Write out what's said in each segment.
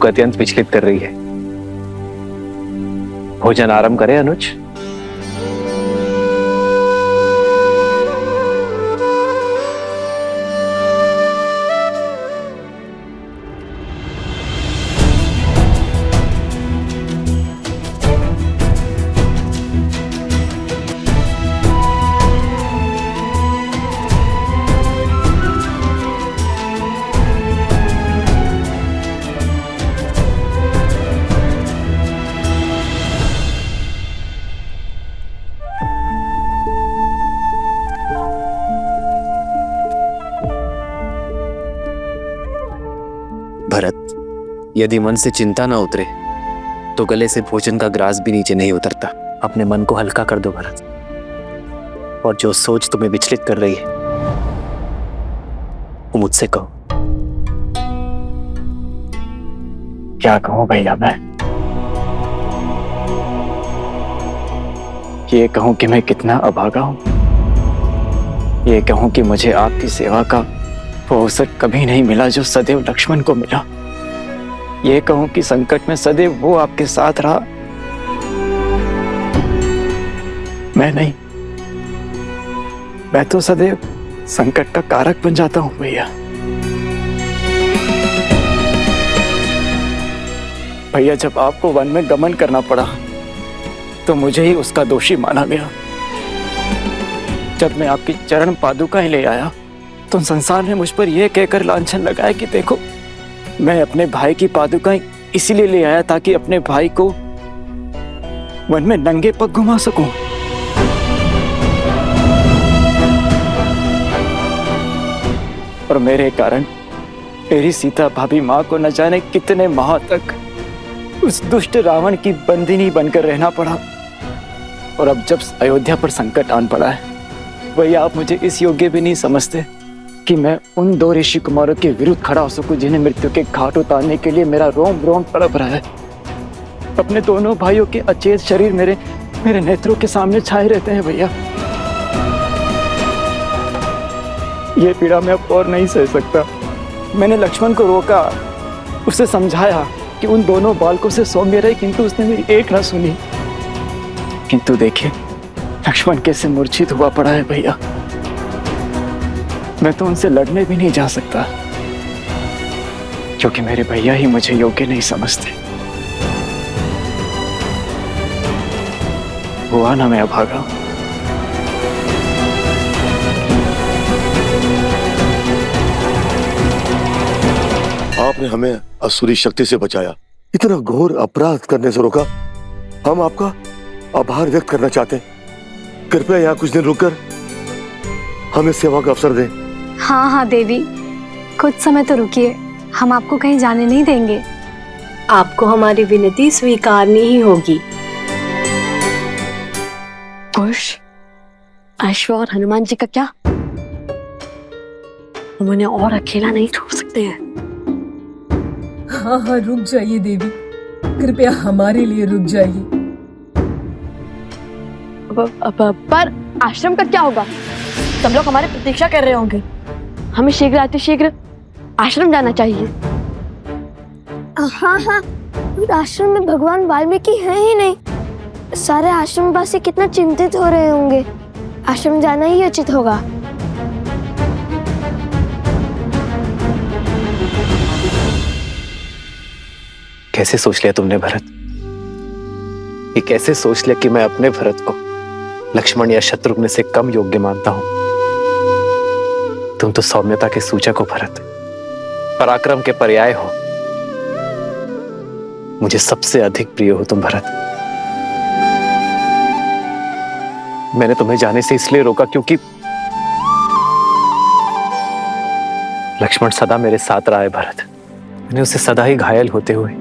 को अत्यंत विचलित कर रही है। भोजन आरंभ करें अनुज। भरत, यदि मन से चिंता ना उतरे तो गले से भोजन का ग्रास भी नीचे नहीं उतरता। अपने मन को हल्का कर दो भरत, और जो सोच तुम्हें विचलित कर रही है वो मुझसे कहो। क्या कहूं भैया मैं? ये कहूं कि मैं कितना अभागा हूं, ये कहूं कि मुझे आपकी सेवा का वो अवसर कभी नहीं मिला जो सदैव लक्ष्मण को मिला। ये कहूं कि संकट में सदैव वो आपके साथ रहा, मैं नहीं। मैं तो सदैव संकट का कारक बन जाता हूं भैया। भैया, जब आपको वन में गमन करना पड़ा तो मुझे ही उसका दोषी माना गया। जब मैं आपकी चरण पादुकाएं ले आया तो संसार ने मुझ पर यह कहकर लांछन लगाया कि देखो, मैं अपने भाई की पादुकाएं इसीलिए ले आया ताकि अपने भाई को वन में नंगे पग घुमा सकूं। और मेरे कारण मेरी सीता भाभी मां को न जाने कितने माह तक उस दुष्ट रावण की बंदिनी बनकर रहना पड़ा। और अब जब अयोध्या पर संकट आन पड़ा है, वही आप मुझे इस योग्य भी नहीं समझते कि मैं उन दो ऋषि कुमारों के विरुद्ध खड़ा हो सकूं जिन्हें मृत्यु के घाट उतारने के लिए मेरा रोम रोम तड़प रहा है। अपने दोनों भाइयों के अचेत शरीर मेरे नेत्रों के सामने छाए रहते हैं भैया। ये पीड़ा मैं अब और नहीं सह सकता। मैंने लक्ष्मण को रोका, उसे समझाया कि उन दोनों बालकों से सौम्य रहे, किंतु उसने मेरी एक न सुनी। किंतु देखिए, लक्ष्मण कैसे मूर्छित हुआ पड़ा है भैया। मैं तो उनसे लड़ने भी नहीं जा सकता क्योंकि मेरे भैया ही मुझे योग्य नहीं समझते। हुआ ना मैं अभागा। आपने हमें असुरी शक्ति से बचाया, इतना घोर अपराध करने से रोका। हम आपका आभार व्यक्त करना चाहते हैं। कृपया यहाँ कुछ दिन रुककर हमें सेवा का अवसर दें। हाँ हाँ देवी, कुछ समय तो रुकिए, हम आपको कहीं जाने नहीं देंगे। आपको हमारी विनती स्वीकारनी ही होगी। कुश, अश्व और हनुमान जी का क्या? हम उन्हें और अकेला नहीं छोड़ सकते हैं। हाँ हाँ, रुक जाइए देवी, कृपया हमारे लिए रुक जाइए। पर आश्रम का क्या होगा? सब लोग हमारी प्रतीक्षा कर रहे होंगे। हमें शीघ्र अतिशीघ्र आश्रम जाना चाहिए। हाँ हाँ, आश्रम में भगवान वाल्मीकि हैं ही नहीं। सारे आश्रमवासी कितना चिंतित हो रहे होंगे। आश्रम जाना ही उचित होगा। कैसे सोच लिया तुमने भरत? ये कैसे सोच लिया कि मैं अपने भरत को लक्ष्मण या शत्रुघ्न से कम योग्य मानता हूं? तुम तो सौम्यता के सूचक हो भरत, पराक्रम के पर्याय हो। मुझे सबसे अधिक प्रिय हो तुम भरत। मैंने तुम्हें जाने से इसलिए रोका क्योंकि लक्ष्मण सदा मेरे साथ रहा है भरत। मैंने उसे सदा ही घायल होते हुए,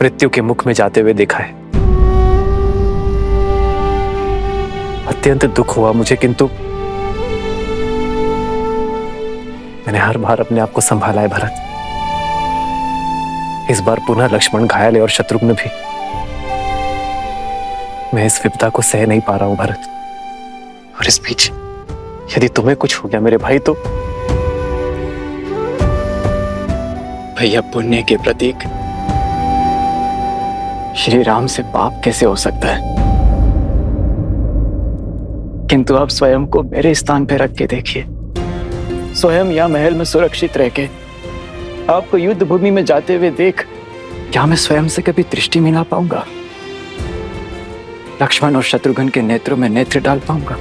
मृत्यु के मुख में जाते हुए देखा है। अत्यंत दुख हुआ मुझे, किंतु मैंने हर बार अपने आप को संभाला है भरत। इस बार पुनः लक्ष्मण घायल है और शत्रुघ्न भी। मैं इस विपदा को सह नहीं पा रहा हूं भरत। और इस बीच यदि तुम्हें कुछ हो गया मेरे भाई, तो भैया पुण्य के प्रतीक श्री राम से पाप कैसे हो सकता है? किंतु आप स्वयं को मेरे स्थान पर रख के देखिए। स्वयं या महल में सुरक्षित रह के आपको युद्ध भूमि में जाते हुए देख क्या मैं स्वयं से कभी दृष्टि मिला पाऊंगा? लक्ष्मण और शत्रुघ्न के नेत्रों में नेत्र डाल पाऊंगा?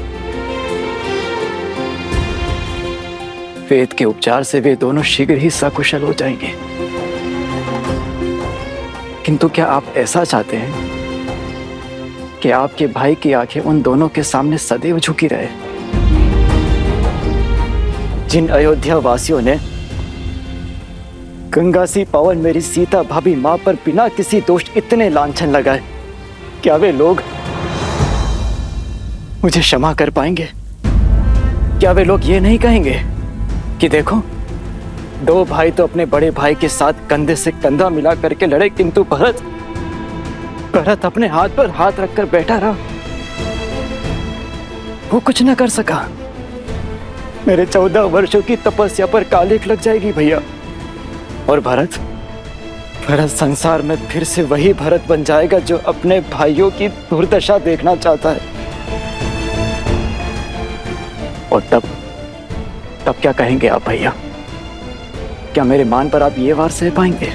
वेद के उपचार से वे दोनों शीघ्र ही सकुशल हो जाएंगे। किंतु क्या आप ऐसा चाहते हैं कि आपके भाई की आंखें उन दोनों के सामने सदैव झुकी रहे? जिन अयोध्या वासियों ने गंगा सी पावन मेरी सीता भाभी मां पर बिना किसी दोष इतने लांछन लगाए, क्या वे लोग मुझे क्षमा कर पाएंगे? क्या वे लोग ये नहीं कहेंगे कि देखो, दो भाई तो अपने बड़े भाई के साथ कंधे से कंधा मिला करके लड़े, किंतु भरत अपने हाथ पर हाथ रखकर बैठा रहा, वो कुछ न कर सका। मेरे 14 वर्षों की तपस्या पर कालिक लग जाएगी भैया, और भरत संसार में फिर से वही भरत बन जाएगा जो अपने भाइयों की दुर्दशा देखना चाहता है। और तब क्या कहेंगे आप भैया? क्या मेरे मान पर आप ये वार सह पाएंगे?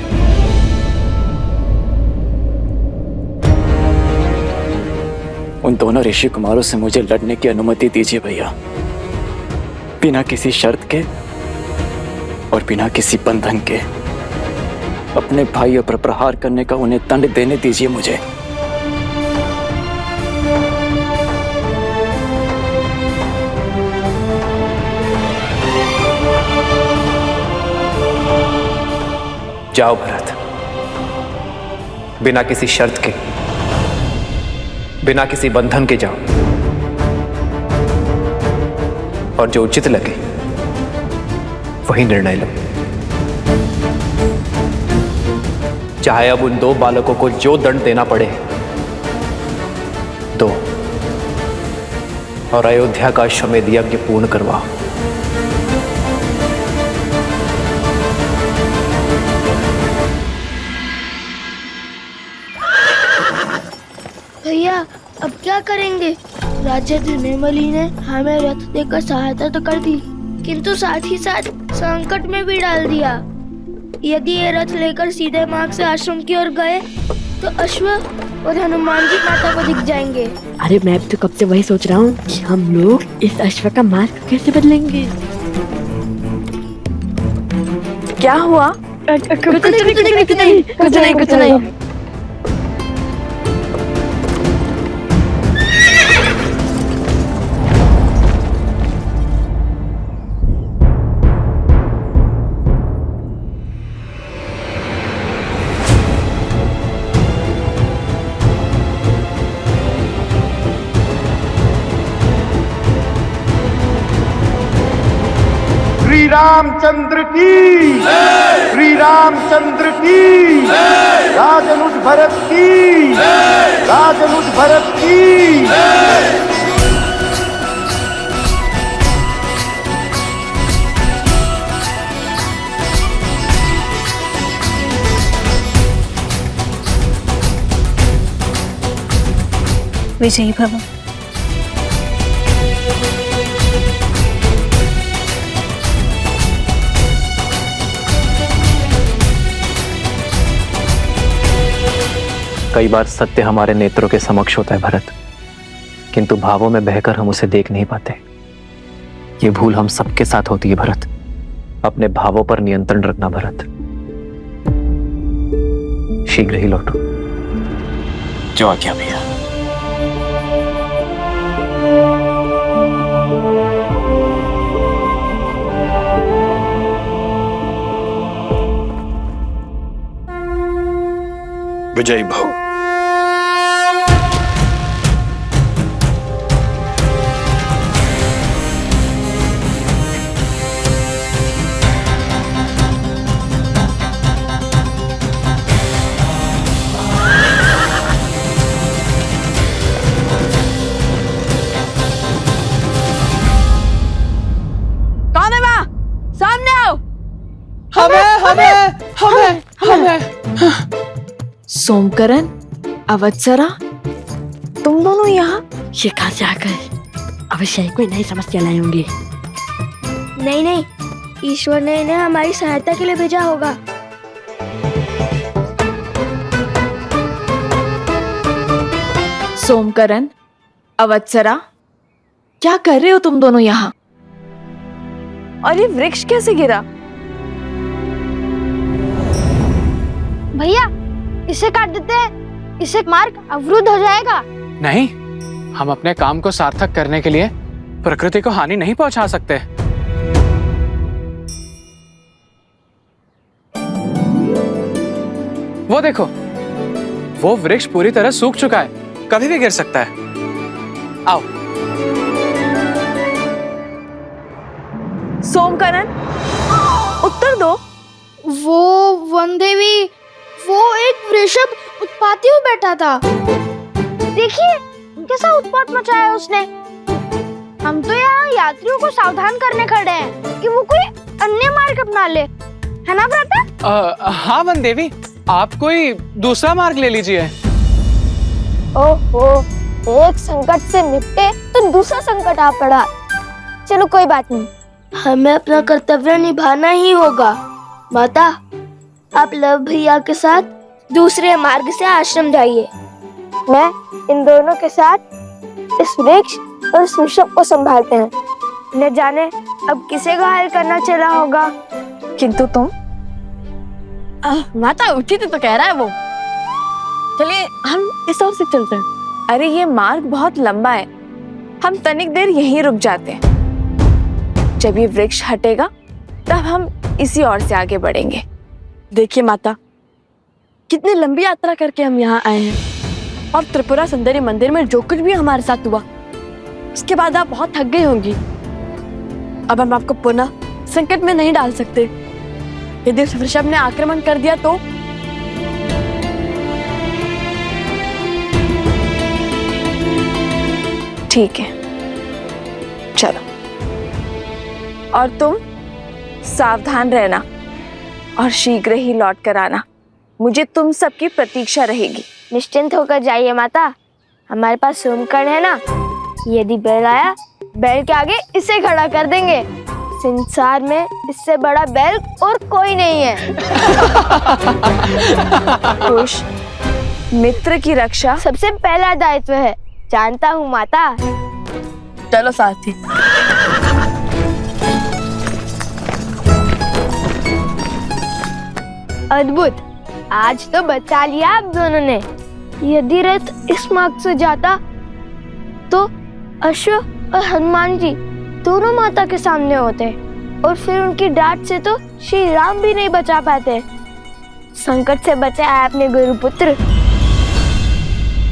उन दोनों ऋषि कुमारों से मुझे लड़ने की अनुमति दीजिए भैया, बिना किसी शर्त के और बिना किसी बंधन के। अपने भाइयों पर प्रहार करने का उन्हें दंड देने दीजिए मुझे। जाओ भरत, बिना किसी शर्त के, बिना किसी बंधन के जाओ, और जो उचित लगे वही निर्णय लो। चाहे अब उन दो बालकों को जो दंड देना पड़े दो, और अयोध्या का अश्वमेध यज्ञ पूर्ण करवाओ। भैया अब क्या करेंगे? राजा धनेमली ने हमें रथ देकर सहायता तो कर दी, किंतु साथ ही साथ संकट में भी डाल दिया। यदि ये रथ लेकर सीधे मार्ग से आश्रम की ओर गए तो अश्व और हनुमान जी माता को दिख जाएंगे। अरे मैं तो कब से वही सोच रहा हूँ कि हम लोग इस अश्व का मार्ग कैसे बदलेंगे। क्या हुआ? कुछ नहीं। श्री रामचंद्र की, श्री रामचंद्र की, राजनुज भरत की, राजनुज भरत की। विजयी भव। कई बार सत्य हमारे नेत्रों के समक्ष होता है भरत, किंतु भावों में बहकर हम उसे देख नहीं पाते। ये भूल हम सबके साथ होती है भरत। अपने भावों पर नियंत्रण रखना भरत। शीघ्र ही लौटो। जो आज्ञा भैया। विजयी भव। कौन है वहाँ? सामने आओ। हमें सोमकरण, अवत्सरा, तुम दोनों यहाँ ये कहाँ से आ गए? अवश्य कोई नई समस्या लाए होंगे। नहीं नहीं, ईश्वर ने इन्हें हमारी सहायता के लिए भेजा होगा। सोमकरण, अवत्सरा, क्या कर रहे हो तुम दोनों यहाँ? और ये वृक्ष कैसे गिरा? भैया, इसे काट देते हैं, इससे मार्ग अवरुद्ध हो जाएगा। नहीं, हम अपने काम को सार्थक करने के लिए प्रकृति को हानि नहीं पहुंचा सकते। वो देखो, वो वृक्ष पूरी तरह सूख चुका है, कभी भी गिर सकता है। आओ। सोमकरण, उत्तर दो। वो वनदेवी, वो एक वृषभ उत्पाती हुआ बैठा था। देखिए कैसा उत्पात मचाया उसने। हम तो यहाँ यात्रियों को सावधान करने खड़े हैं कि वो कोई अन्य मार्ग अपना ले, है ना भ्राता? हाँ वन देवी, आप कोई दूसरा मार्ग ले लीजिए। ओहो, एक संकट से निपटे तो दूसरा संकट आ पड़ा। चलो कोई बात नहीं, हमें अपना कर्तव्य निभाना ही होगा। माता, आप लव भैया के साथ दूसरे मार्ग से आश्रम जाइए। मैं इन दोनों के साथ इस वृक्ष और इस वृषभ को संभालते हैं। न जाने अब किसे घायल करना चला होगा। किंतु तुम माता उचित तो कह रहा है वो। चलिए हम इस ओर से चलते हैं। अरे ये मार्ग बहुत लंबा है, हम तनिक देर यहीं रुक जाते हैं। जब ये वृक्ष हटेगा तब हम इसी ओर से आगे बढ़ेंगे। देखिए माता, कितनी लंबी यात्रा करके हम यहाँ आए हैं और त्रिपुरा सुंदरी मंदिर में जो कुछ भी हमारे साथ हुआ उसके बाद आप बहुत थक गई होंगी। अब हम आपको पुनः संकट में नहीं डाल सकते। यदि उस वृषभ ने आक्रमण कर दिया तो? ठीक है, चलो। और तुम सावधान रहना और शीघ्र ही लौट कर आना। मुझे तुम सबकी प्रतीक्षा रहेगी। निश्चिंत होकर जाइए माता, हमारे पास सोमकर्ण है ना। यदि बैल आया, बैल के आगे इसे खड़ा कर देंगे। संसार में इससे बड़ा बैल और कोई नहीं है। खुश, मित्र की रक्षा सबसे पहला दायित्व है, जानता हूँ माता। चलो साथी। अद्भुत, आज तो बचा लिया आप दोनों ने। यदि रथ इस मार्ग से जाता तो अश्व और हनुमान जी दोनों माता के सामने होते और फिर उनकी डांट से तो श्री राम भी नहीं बचा पाते। संकट से बचा है अपने गुरुपुत्र।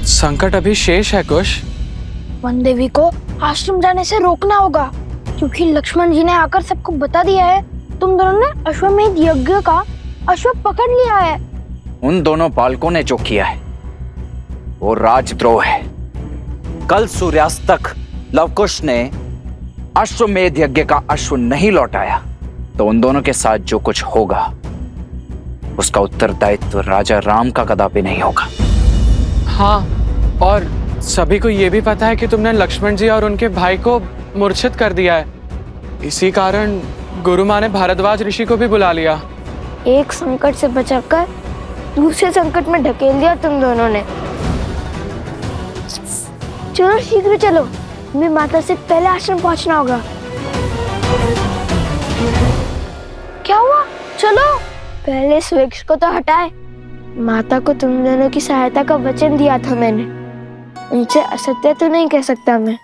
संकट अभी शेष है कुश। वन देवी को आश्रम जाने से रोकना होगा, क्योंकि लक्ष्मण जी ने आकर सबको बता दिया है तुम दोनों ने अश्वमेध यज्ञ का अश्व पकड़ लिया है। उन दोनों बालकों ने जो किया है वो राजद्रोह है। कल सूर्यास्त तक लवकुश ने अश्वमेध यज्ञ का अश्व नहीं लौटाया तो उन दोनों के साथ जो कुछ होगा उसका उत्तरदायित्व राजा राम का कदापि नहीं होगा। हाँ, और सभी को ये भी पता है कि तुमने लक्ष्मण जी और उनके भाई को मूर्छित कर दिया है। इसी कारण गुरु माँ ने भारद्वाज ऋषि को भी बुला लिया। एक संकट से बचाकर दूसरे संकट में ढकेल दिया तुम दोनों ने। चलो शीघ्र चलो, हमें माता से पहले आश्रम पहुंचना होगा। क्या हुआ? चलो पहले इस वृक्ष को तो हटाए। माता को तुम दोनों की सहायता का वचन दिया था मैंने, उनसे असत्य तो नहीं कह सकता मैं।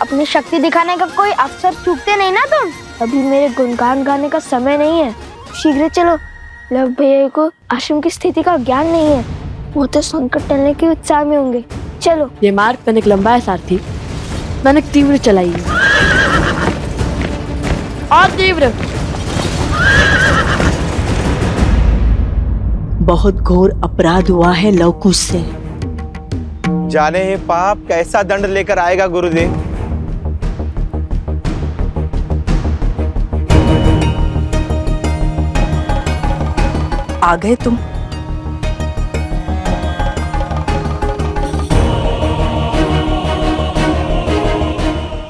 अपनी शक्ति दिखाने का कोई अवसर चूकते नहीं ना तुम। अभी मेरे गुणगान गाने का समय नहीं है, शीघ्र चलो। लव भैया को आश्रम की स्थिति का ज्ञान नहीं है, वो तो संकट टलने के उत्साह में होंगे। चलो। ये मार्ग तनिक लंबा है सारथी, तनिक तीव्र चलाइए। और तीव्र। बहुत घोर अपराध हुआ है लवकुश से। जाने ही पाप कैसा दंड लेकर आएगा गुरुदेव। आ गए तुम।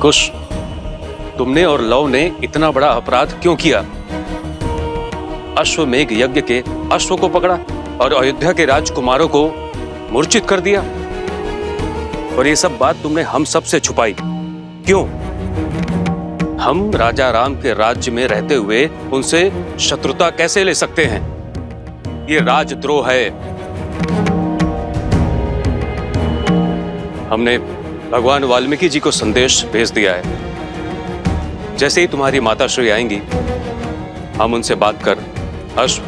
कुश, तुमने और लव ने इतना बड़ा अपराध क्यों किया? अश्वमेघ यज्ञ के अश्व को पकड़ा और अयोध्या के राजकुमारों को मूर्छित कर दिया। और ये सब बात तुमने हम सब से छुपाई क्यों? हम राजा राम के राज्य में रहते हुए उनसे शत्रुता कैसे ले सकते हैं? ये राजद्रोह है। हमने भगवान वाल्मीकि जी को संदेश भेज दिया है। जैसे ही तुम्हारी माता श्री आएंगी, हम उनसे बात कर अश्व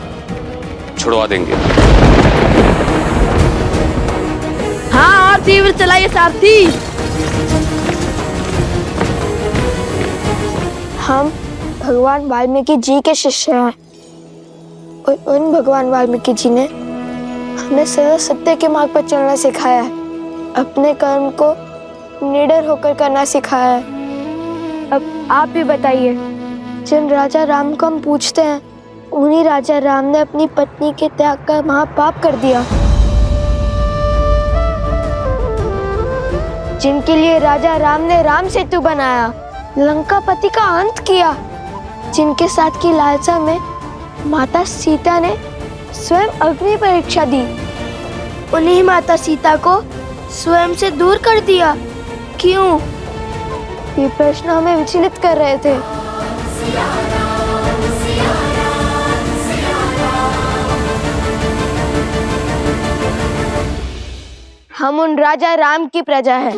छुड़वा देंगे। हाँ, और तीव्र चलाइए सारथी। हम भगवान वाल्मीकि जी के शिष्य हैं और उन भगवान वाल्मीकि जी ने हमें सदा सत्य के मार्ग पर चलना सिखाया है, अपने कर्म को निडर होकर करना सिखाया है। अब आप भी बताइए, जिन राजा राम को हम पूछते हैं, उन्हीं राजा राम ने अपनी पत्नी के त्याग का महापाप कर दिया। जिनके लिए राजा राम ने राम सेतु बनाया, लंकापति का अंत किया, जिनके साथ की लालसा में माता सीता ने स्वयं अग्नि परीक्षा दी, उन्हीं माता सीता को स्वयं से दूर कर दिया। क्यों? ये प्रश्न हमें विचलित कर रहे थे। हम उन राजा राम की प्रजा हैं,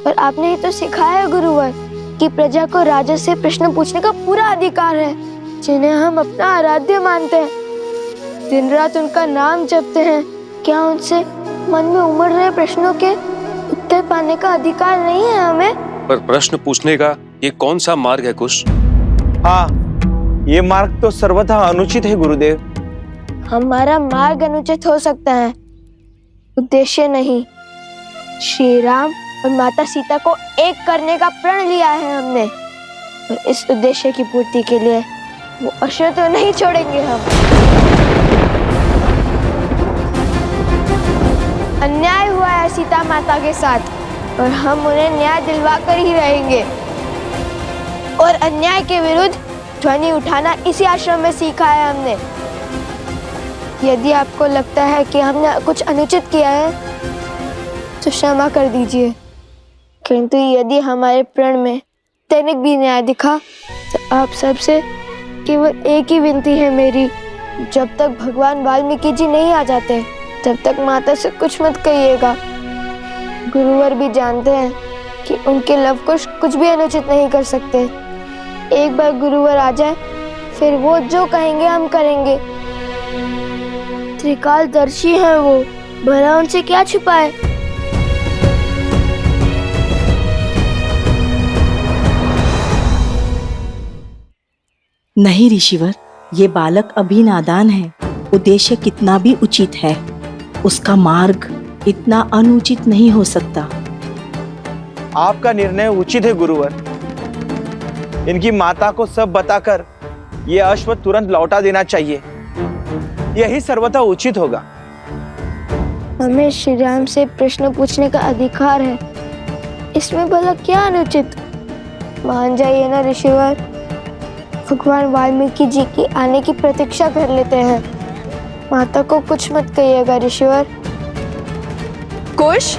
और आपने ही तो सिखाया है गुरुवर कि प्रजा को राजा से प्रश्न पूछने का पूरा अधिकार है, जिन्हें हम अपना आराध्य मानते हैं, दिन रात उनका नाम जपते हैं। क्या उनसे मन में उमड़ रहे प्रश्नों के उत्तर पाने का अधिकार नहीं है हमें? पर प्रश्न पूछने का ये कौन सा मार्ग है कुश? हाँ, ये मार्ग तो सर्वथा अनुचित है गुरुदेव। हमारा मार्ग अनुचित हो सकता है, उद्देश्य नहीं। श्री राम और माता सीता को एक करने का प्रण लिया है हमने, और इस उद्देश्य की पूर्ति के लिए वो अश्व तो नहीं छोड़ेंगे हम। अन्याय हुआ है सीता माता के साथ, और हम उन्हें न्याय दिलवा कर ही रहेंगे। और अन्याय के विरुद्ध ध्वनि उठाना इसी आश्रम में सीखा है हमने। यदि आपको लगता है कि हमने कुछ अनुचित किया है, तो क्षमा कर दीजिए, किंतु यदि हमारे प्रण में तनिक भी न्याय दिखा, तो आप सबसे केवल एक ही विनती है मेरी, जब तक भगवान वाल्मीकि जी नहीं आ जाते, तब तक माता से कुछ मत कहिएगा। गुरुवर भी जानते हैं कि उनके लवकुश कुछ भी अनुचित नहीं कर सकते। एक बार गुरुवर आ जाए, फिर वो जो कहेंगे हम करेंगे। त्रिकालदर्शी हैं वो, भला उनसे क्या छुपाए। नहीं ऋषिवर, ये बालक अभी नादान है। उद्देश्य कितना भी उचित है, उसका मार्ग इतना अनुचित नहीं हो सकता। आपका निर्णय उचित है गुरुवर। इनकी माता को सब बताकर ये अश्व तुरंत लौटा देना चाहिए, यही सर्वथा उचित होगा। हमें श्री राम से प्रश्न पूछने का अधिकार है, इसमें भला क्या अनुचित? मान जाइए ना ऋषिवर, भगवान वाल्मीकि जी की आने की प्रतीक्षा कर लेते हैं। माता को कुछ मत कहिएगा ऋषिवर। कुश,